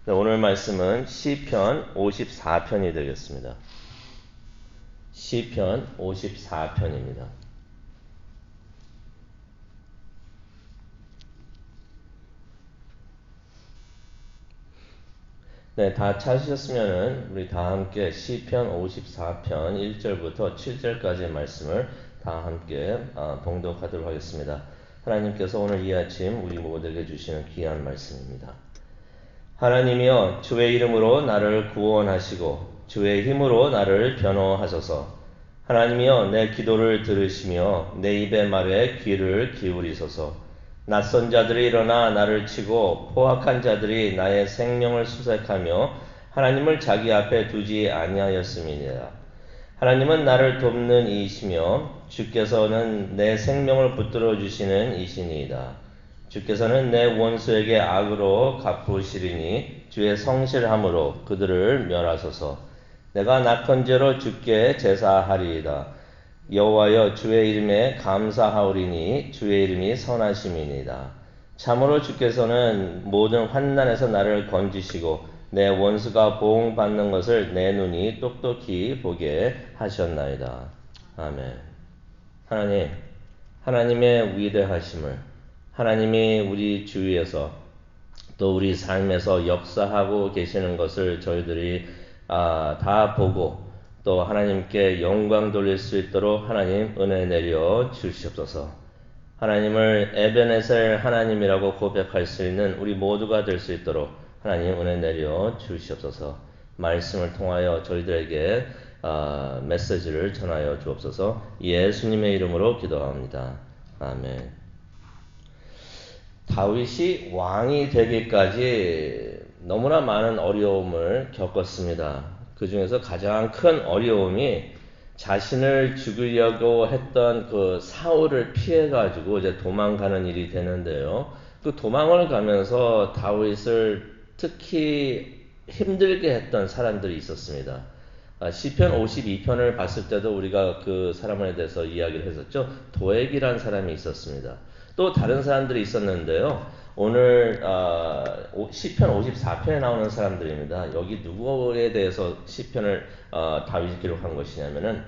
오늘 말씀은 시편 54편이 되겠습니다. 시편 54편입니다. 네, 다 찾으셨으면은 우리 다 함께 시편 54편 1절부터 7절까지의 말씀을 다 함께 봉독하도록 하겠습니다. 하나님께서 오늘 이 아침 우리 모두에게 주시는 귀한 말씀입니다. 하나님이여 주의 이름으로 나를 구원하시고 주의 힘으로 나를 변호하소서. 하나님이여 내 기도를 들으시며 내 입의 말에 귀를 기울이소서. 낯선 자들이 일어나 나를 치고 포악한 자들이 나의 생명을 수색하며 하나님을 자기 앞에 두지 아니하였음이니라. 하나님은 나를 돕는 이이시며 주께서는 내 생명을 붙들어 주시는 이시니이다. 주께서는 내 원수에게 악으로 갚으시리니 주의 성실함으로 그들을 멸하소서. 내가 낙헌제로 주께 제사하리이다. 여호와여 주의 이름에 감사하오리니 주의 이름이 선하심이니이다. 참으로 주께서는 모든 환난에서 나를 건지시고 내 원수가 보응받는 것을 내 눈이 똑똑히 보게 하셨나이다. 아멘. 하나님, 하나님의 위대하심을, 하나님이 우리 주위에서 또 우리 삶에서 역사하고 계시는 것을 저희들이 다 보고 또 하나님께 영광 돌릴 수 있도록 하나님 은혜 내려 주시옵소서. 하나님을 에베네셀 하나님이라고 고백할 수 있는 우리 모두가 될 수 있도록 하나님 은혜 내려 주시옵소서. 말씀을 통하여 저희들에게 메시지를 전하여 주옵소서. 예수님의 이름으로 기도합니다. 아멘. 다윗이 왕이 되기까지 너무나 많은 어려움을 겪었습니다. 그 중에서 가장 큰 어려움이 자신을 죽이려고 했던 그 사울을 피해가지고 이제 도망가는 일이 되는데요. 그 도망을 가면서 다윗을 특히 힘들게 했던 사람들이 있었습니다. 시편 52편을 봤을 때도 우리가 그 사람에 대해서 이야기를 했었죠. 도액이라는 사람이 있었습니다. 또 다른 사람들이 있었는데요. 오늘 시편 54편에 나오는 사람들입니다. 여기 누구에 대해서 시편을 다윗이 기록한 것이냐면은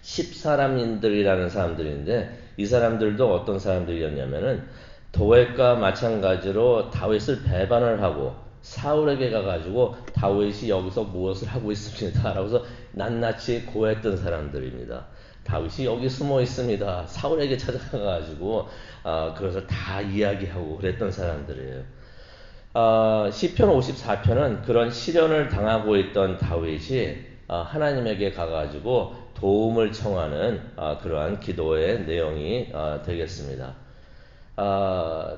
10사람들이라는 사람들인데 이 사람들도 어떤 사람들이었냐면은 도액과 마찬가지로 다윗을 배반을 하고 사울에게 가가지고 다윗이 여기서 무엇을 하고 있습니다. 라고서 낱낱이 고했던 사람들입니다. 다윗이 여기 숨어 있습니다. 사울에게 찾아가가지고 그래서 다 이야기하고 그랬던 사람들이에요. 시편 54편은 그런 시련을 당하고 있던 다윗이 하나님에게 가가지고 도움을 청하는 그러한 기도의 내용이 되겠습니다.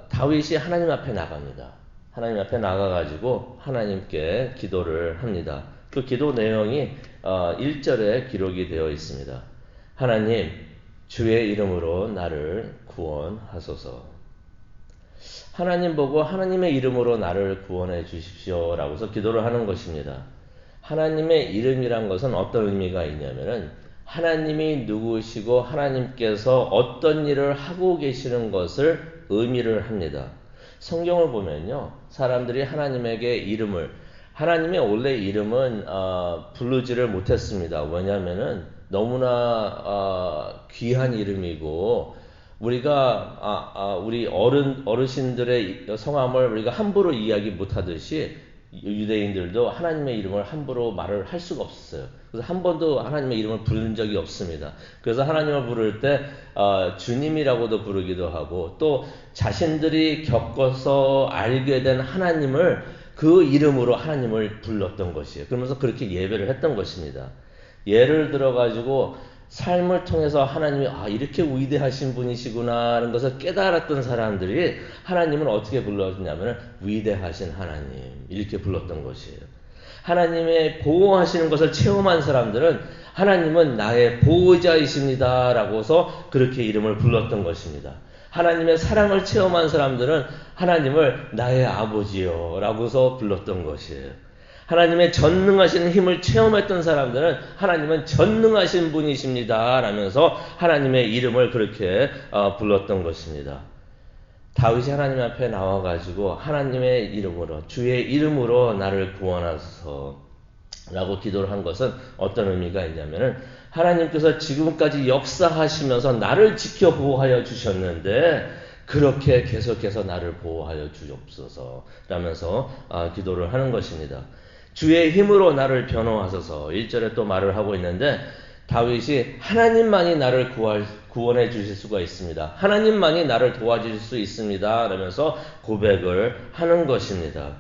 다윗이 하나님 앞에 나갑니다. 하나님 앞에 나가가지고 하나님께 기도를 합니다. 그 기도 내용이 1절에 기록이 되어 있습니다. 하나님, 주의 이름으로 나를 구원하소서. 하나님 보고 하나님의 이름으로 나를 구원해 주십시오 라고서 기도를 하는 것입니다. 하나님의 이름이란 것은 어떤 의미가 있냐면은 하나님이 누구시고 하나님께서 어떤 일을 하고 계시는 것을 의미를 합니다. 성경을 보면요, 사람들이 하나님에게 이름을, 하나님의 원래 이름은 부르지를 못했습니다. 왜냐하면은 너무나 귀한 이름이고 우리가 우리 어르신들의 성함을 우리가 함부로 이야기 못하듯이 유대인들도 하나님의 이름을 함부로 말을 할 수가 없었어요. 그래서 한 번도 하나님의 이름을 부른 적이 없습니다. 그래서 하나님을 부를 때 주님이라고도 부르기도 하고 또 자신들이 겪어서 알게 된 하나님을 그 이름으로 하나님을 불렀던 것이에요. 그러면서 그렇게 예배를 했던 것입니다. 예를 들어가지고 삶을 통해서 하나님이 이렇게 위대하신 분이시구나 하는 것을 깨달았던 사람들이 하나님을 어떻게 불렀냐면 위대하신 하나님 이렇게 불렀던 것이에요. 하나님의 보호하시는 것을 체험한 사람들은 하나님은 나의 보호자이십니다 라고서 그렇게 이름을 불렀던 것입니다. 하나님의 사랑을 체험한 사람들은 하나님을 나의 아버지요 라고서 불렀던 것이에요. 하나님의 전능하신 힘을 체험했던 사람들은 하나님은 전능하신 분이십니다 라면서 하나님의 이름을 그렇게 불렀던 것입니다. 다윗이 하나님 앞에 나와가지고 하나님의 이름으로 주의 이름으로 나를 구원하소서 라고 기도를 한 것은 어떤 의미가 있냐면은 하나님께서 지금까지 역사하시면서 나를 지켜 보호하여 주셨는데 그렇게 계속해서 나를 보호하여 주옵소서 라면서 기도를 하는 것입니다. 주의 힘으로 나를 변호하소서 1절에 또 말을 하고 있는데 다윗이 하나님만이 나를 구원해 주실 수가 있습니다. 하나님만이 나를 도와주실 수 있습니다. 라면서 고백을 하는 것입니다.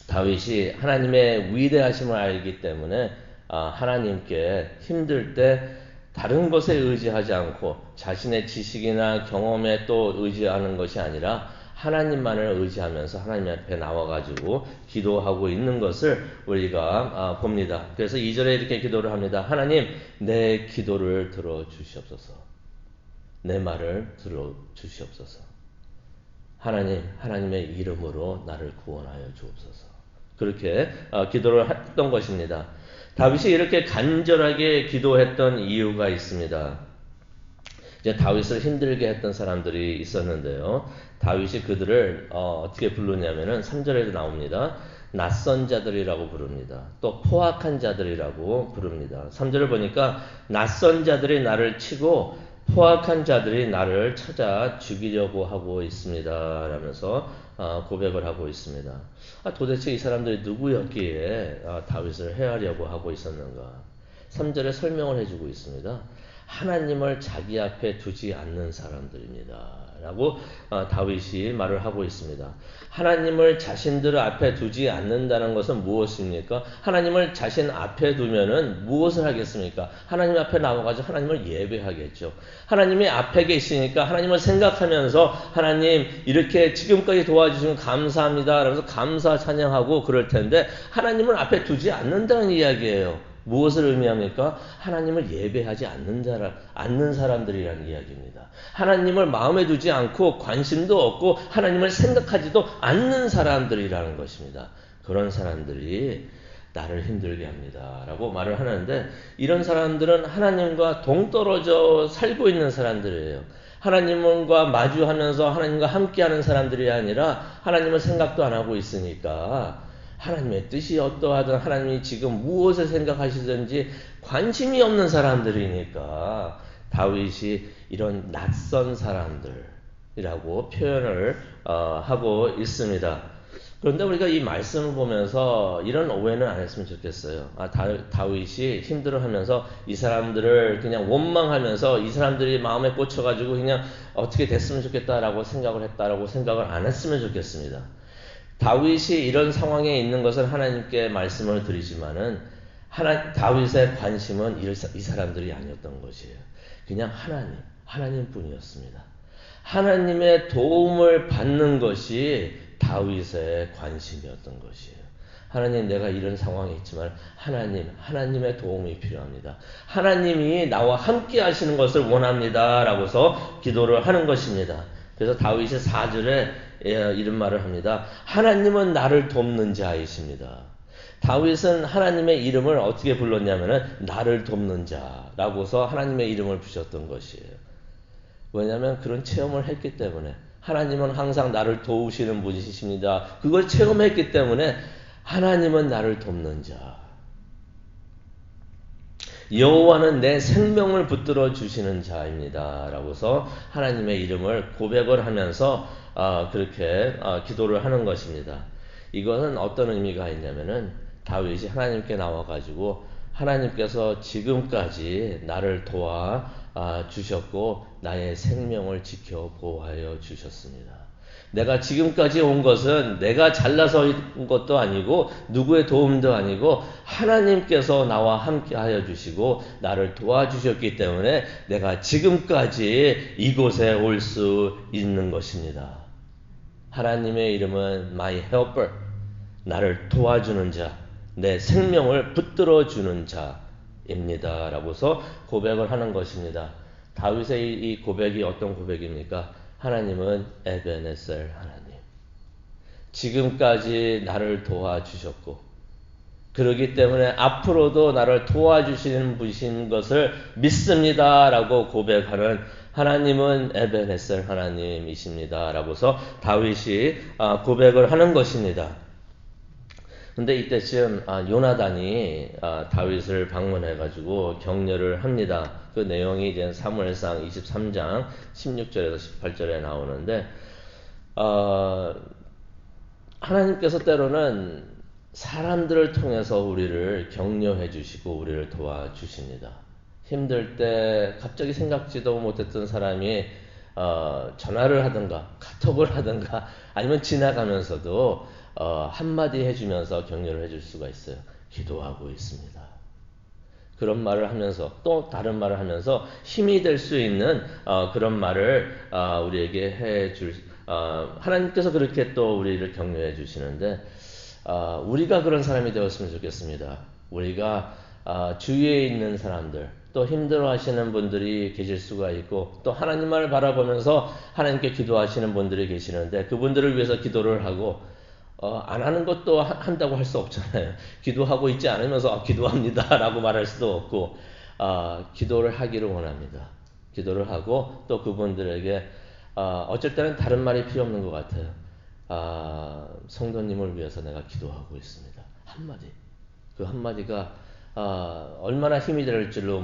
다윗이 하나님의 위대하심을 알기 때문에 하나님께 힘들 때 다른 것에 의지하지 않고 자신의 지식이나 경험에 또 의지하는 것이 아니라 하나님만을 의지하면서 하나님 앞에 나와가지고 기도하고 있는 것을 우리가 봅니다. 그래서 2절에 이렇게 기도를 합니다. 하나님, 내 기도를 들어주시옵소서. 내 말을 들어주시옵소서. 하나님, 하나님의 이름으로 나를 구원하여 주옵소서. 그렇게 기도를 했던 것입니다. 다윗이 이렇게 간절하게 기도했던 이유가 있습니다. 이제 다윗을 힘들게 했던 사람들이 있었는데요. 다윗이 그들을 어떻게 부르냐면은 3절에도 나옵니다. 낯선 자들이라고 부릅니다. 또 포악한 자들이라고 부릅니다. 3절을 보니까 낯선 자들이 나를 치고 포악한 자들이 나를 찾아 죽이려고 하고 있습니다. 라면서 고백을 하고 있습니다. 도대체 이 사람들이 누구였기에 다윗을 해하려고 하고 있었는가? 3절에 설명을 해주고 있습니다. 하나님을 자기 앞에 두지 않는 사람들입니다. 라고 다윗이 말을 하고 있습니다. 하나님을 자신들 앞에 두지 않는다는 것은 무엇입니까? 하나님을 자신 앞에 두면은 무엇을 하겠습니까? 하나님 앞에 나와가지고 하나님을 예배하겠죠. 하나님이 앞에 계시니까 하나님을 생각하면서 하나님 이렇게 지금까지 도와주시면 감사합니다. 라면서 감사 찬양하고 그럴 텐데 하나님을 앞에 두지 않는다는 이야기예요. 무엇을 의미합니까? 하나님을 예배하지 않는 사람들이라는 이야기입니다. 하나님을 마음에 두지 않고 관심도 없고 하나님을 생각하지도 않는 사람들이라는 것입니다. 그런 사람들이 나를 힘들게 합니다. 라고 말을 하는데 이런 사람들은 하나님과 동떨어져 살고 있는 사람들이에요. 하나님과 마주하면서 하나님과 함께하는 사람들이 아니라 하나님을 생각도 안 하고 있으니까 하나님의 뜻이 어떠하든 하나님이 지금 무엇을 생각하시든지 관심이 없는 사람들이니까 다윗이 이런 낯선 사람들이라고 표현을 하고 있습니다. 그런데 우리가 이 말씀을 보면서 이런 오해는 안 했으면 좋겠어요. 다윗이 힘들어하면서 이 사람들을 그냥 원망하면서 이 사람들이 마음에 꽂혀가지고 그냥 어떻게 됐으면 좋겠다라고 생각을 했다라고 생각을 안 했으면 좋겠습니다. 다윗이 이런 상황에 있는 것을 하나님께 말씀을 드리지만은 다윗의 관심은 이 사람들이 아니었던 것이에요. 그냥 하나님뿐이었습니다. 하나님의 도움을 받는 것이 다윗의 관심이었던 것이에요. 하나님, 내가 이런 상황에 있지만 하나님의 도움이 필요합니다. 하나님이 나와 함께 하시는 것을 원합니다. 라고서 기도를 하는 것입니다. 그래서 다윗이 4절에 이런 말을 합니다. 하나님은 나를 돕는 자이십니다. 다윗은 하나님의 이름을 어떻게 불렀냐면은 나를 돕는 자라고서 하나님의 이름을 부셨던 것이에요. 왜냐하면 그런 체험을 했기 때문에 하나님은 항상 나를 도우시는 분이십니다. 그걸 체험했기 때문에 하나님은 나를 돕는 자. 여호와는 내 생명을 붙들어 주시는 자입니다. 라고서 하나님의 이름을 고백을 하면서 그렇게 기도를 하는 것입니다. 이것은 어떤 의미가 있냐면은 다윗이 하나님께 나와가지고 하나님께서 지금까지 나를 도와 주셨고 나의 생명을 지켜 보호하여 주셨습니다. 내가 지금까지 온 것은 내가 잘나서 온 것도 아니고 누구의 도움도 아니고 하나님께서 나와 함께 하여 주시고 나를 도와주셨기 때문에 내가 지금까지 이곳에 올 수 있는 것입니다. 하나님의 이름은 my helper, 나를 도와주는 자, 내 생명을 붙들어 주는 자입니다. 라고서 고백을 하는 것입니다. 다윗의 이 고백이 어떤 고백입니까? 하나님은 에베네셀 하나님. 지금까지 나를 도와주셨고 그러기 때문에 앞으로도 나를 도와주시는 분이신 것을 믿습니다. 라고 고백하는 하나님은 에벤에셀 하나님이십니다. 라고서 다윗이 고백을 하는 것입니다. 근데 이때쯤 요나단이 다윗을 방문해가지고 격려를 합니다. 그 내용이 이제 사무엘상 23장 16절에서 18절에 나오는데 하나님께서 때로는 사람들을 통해서 우리를 격려해 주시고 우리를 도와주십니다. 힘들 때 갑자기 생각지도 못했던 사람이 전화를 하든가 카톡을 하든가 아니면 지나가면서도 한마디 해주면서 격려를 해줄 수가 있어요. 기도하고 있습니다. 그런 말을 하면서 또 다른 말을 하면서 힘이 될 수 있는 그런 말을 우리에게 해줄 하나님께서 그렇게 또 우리를 격려해 주시는데 우리가 그런 사람이 되었으면 좋겠습니다. 우리가 주위에 있는 사람들 또 힘들어하시는 분들이 계실 수가 있고 또 하나님만을 바라보면서 하나님께 기도하시는 분들이 계시는데 그분들을 위해서 기도를 하고 안 하는 것도 한다고 할 수 없잖아요. 기도하고 있지 않으면서 기도합니다 라고 말할 수도 없고 기도를 하기를 원합니다. 기도를 하고 또 그분들에게 어쩔 때는 다른 말이 필요 없는 것 같아요. 성도님을 위해서 내가 기도하고 있습니다. 한마디. 그 한마디가 얼마나 힘이 될 줄로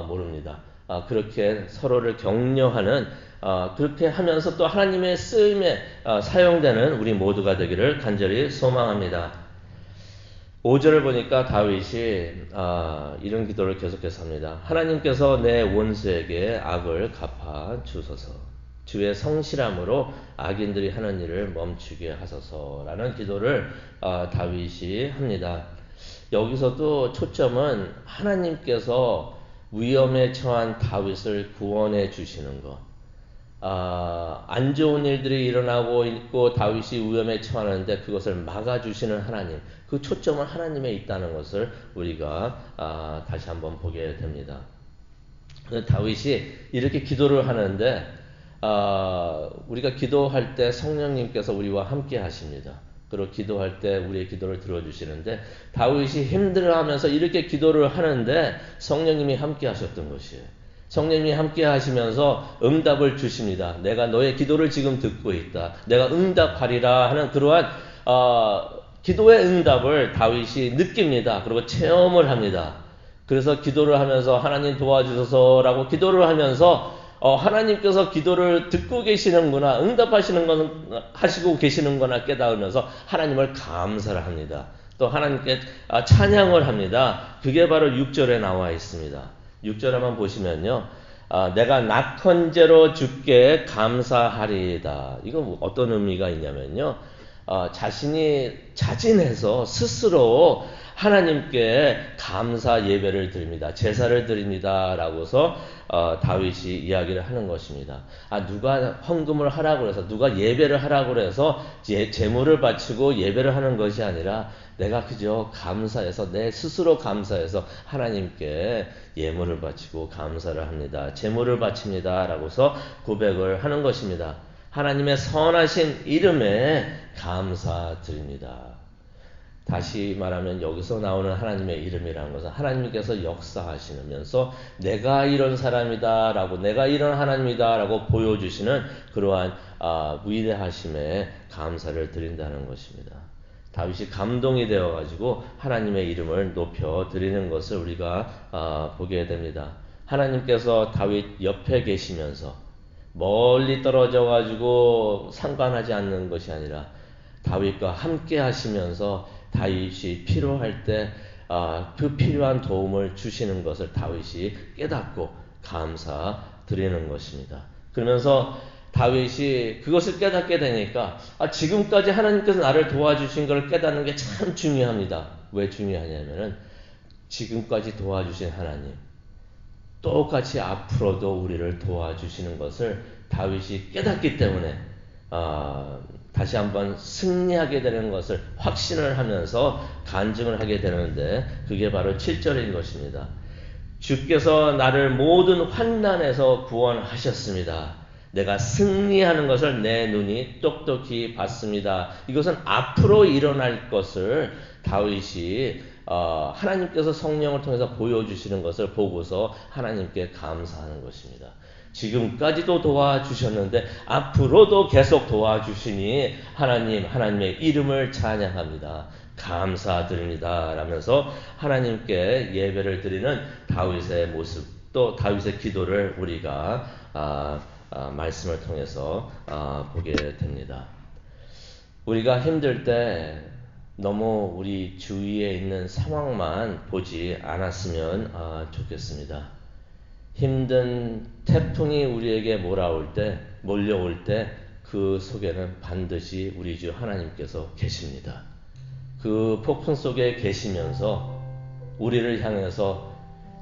모릅니다. 그렇게 서로를 격려하는 그렇게 하면서 또 하나님의 쓰임에 사용되는 우리 모두가 되기를 간절히 소망합니다. 5절을 보니까 다윗이 이런 기도를 계속해서 합니다. 하나님께서 내 원수에게 악을 갚아 주소서. 주의 성실함으로 악인들이 하는 일을 멈추게 하소서라는 기도를 다윗이 합니다. 여기서도 초점은 하나님께서 위험에 처한 다윗을 구원해 주시는 것. 안 좋은 일들이 일어나고 있고 다윗이 위험에 처하는데 그것을 막아주시는 하나님. 그 초점은 하나님에 있다는 것을 우리가 다시 한번 보게 됩니다. 다윗이 이렇게 기도를 하는데 우리가 기도할 때 성령님께서 우리와 함께 하십니다. 그리고 기도할 때 우리의 기도를 들어주시는데 다윗이 힘들어하면서 이렇게 기도를 하는데 성령님이 함께 하셨던 것이에요. 성령님이 함께 하시면서 응답을 주십니다. 내가 너의 기도를 지금 듣고 있다. 내가 응답하리라 하는 그러한 기도의 응답을 다윗이 느낍니다. 그리고 체험을 합니다. 그래서 기도를 하면서 하나님 도와주소서라고 기도를 하면서 하나님께서 기도를 듣고 계시는구나, 응답하시는 건 하시고 계시는구나 깨달으면서 하나님을 감사를 합니다. 또 하나님께 찬양을 합니다. 그게 바로 6절에 나와 있습니다. 6절 한번 보시면요. 내가 낙헌제로 주께 감사하리이다. 이거 어떤 의미가 있냐면요. 자신이 자진해서 스스로 하나님께 감사 예배를 드립니다. 제사를 드립니다. 라고서 다윗이 이야기를 하는 것입니다. 누가 헌금을 하라고 해서 누가 예배를 하라고 해서 제물을 바치고 예배를 하는 것이 아니라 내가 그저 감사해서 내 스스로 감사해서 하나님께 예물을 바치고 감사를 합니다. 제물을 바칩니다. 라고서 고백을 하는 것입니다. 하나님의 선하신 이름에 감사드립니다. 다시 말하면 여기서 나오는 하나님의 이름이라는 것은 하나님께서 역사하시면서 내가 이런 사람이다 라고 내가 이런 하나님이다 라고 보여주시는 그러한 위대하심에 감사를 드린다는 것입니다. 다윗이 감동이 되어가지고 하나님의 이름을 높여 드리는 것을 우리가 보게 됩니다. 하나님께서 다윗 옆에 계시면서 멀리 떨어져가지고 상관하지 않는 것이 아니라 다윗과 함께 하시면서 다윗이 필요할 때 그 필요한 도움을 주시는 것을 다윗이 깨닫고 감사드리는 것입니다. 그러면서 다윗이 그것을 깨닫게 되니까 지금까지 하나님께서 나를 도와주신 것을 깨닫는 게 참 중요합니다. 왜 중요하냐면은 지금까지 도와주신 하나님 똑같이 앞으로도 우리를 도와주시는 것을 다윗이 깨닫기 때문에 다시 한번 승리하게 되는 것을 확신을 하면서 간증을 하게 되는데 그게 바로 7절인 것입니다. 주께서 나를 모든 환난에서 구원하셨습니다. 내가 승리하는 것을 내 눈이 똑똑히 봤습니다. 이것은 앞으로 일어날 것을 다윗이 하나님께서 성령을 통해서 보여주시는 것을 보고서 하나님께 감사하는 것입니다. 지금까지도 도와주셨는데 앞으로도 계속 도와주시니 하나님의 이름을 찬양합니다. 감사드립니다. 라면서 하나님께 예배를 드리는 다윗의 모습, 또 다윗의 기도를 우리가 말씀을 통해서 보게 됩니다. 우리가 힘들 때 너무 우리 주위에 있는 상황만 보지 않았으면 좋겠습니다. 힘든 태풍이 우리에게 몰려올 때 그 속에는 반드시 우리 주 하나님께서 계십니다. 그 폭풍 속에 계시면서 우리를 향해서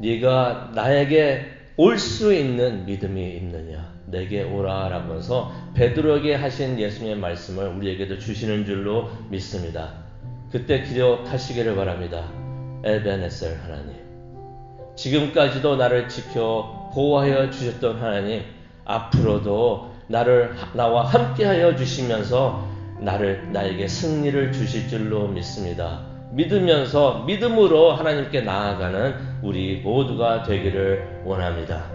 네가 나에게 올 수 있는 믿음이 있느냐, 내게 오라 라면서 베드로에게 하신 예수님의 말씀을 우리에게도 주시는 줄로 믿습니다. 그때 기억하시기를 바랍니다. 에베네셀 하나님, 지금까지도 나를 지켜 보호하여 주셨던 하나님, 앞으로도 나와 함께하여 주시면서 나에게 승리를 주실 줄로 믿습니다. 믿음으로 하나님께 나아가는 우리 모두가 되기를 원합니다.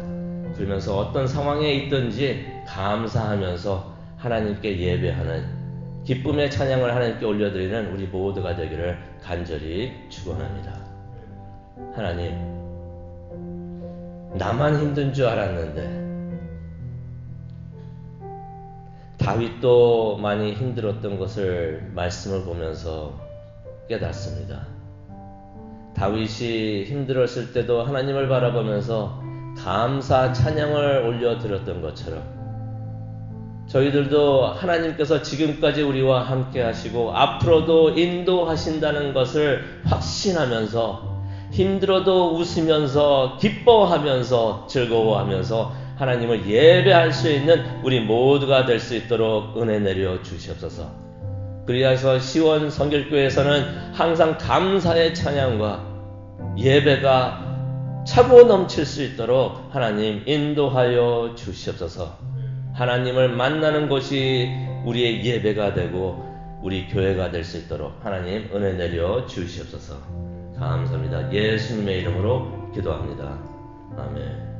그러면서 어떤 상황에 있든지 감사하면서 하나님께 예배하는 기쁨의 찬양을 하나님께 올려드리는 우리 모두가 되기를 간절히 축원합니다. 하나님, 나만 힘든 줄 알았는데 다윗도 많이 힘들었던 것을 말씀을 보면서 깨닫습니다. 다윗이 힘들었을 때도 하나님을 바라보면서 감사 찬양을 올려드렸던 것처럼 저희들도 하나님께서 지금까지 우리와 함께 하시고 앞으로도 인도하신다는 것을 확신하면서 힘들어도 웃으면서 기뻐하면서 즐거워하면서 하나님을 예배할 수 있는 우리 모두가 될 수 있도록 은혜 내려 주시옵소서. 그리하여서 시원 성결교회에서는 항상 감사의 찬양과 예배가 차고 넘칠 수 있도록 하나님 인도하여 주시옵소서. 하나님을 만나는 곳이 우리의 예배가 되고 우리 교회가 될 수 있도록 하나님 은혜 내려 주시옵소서. 감사합니다. 예수님의 이름으로 기도합니다. 아멘.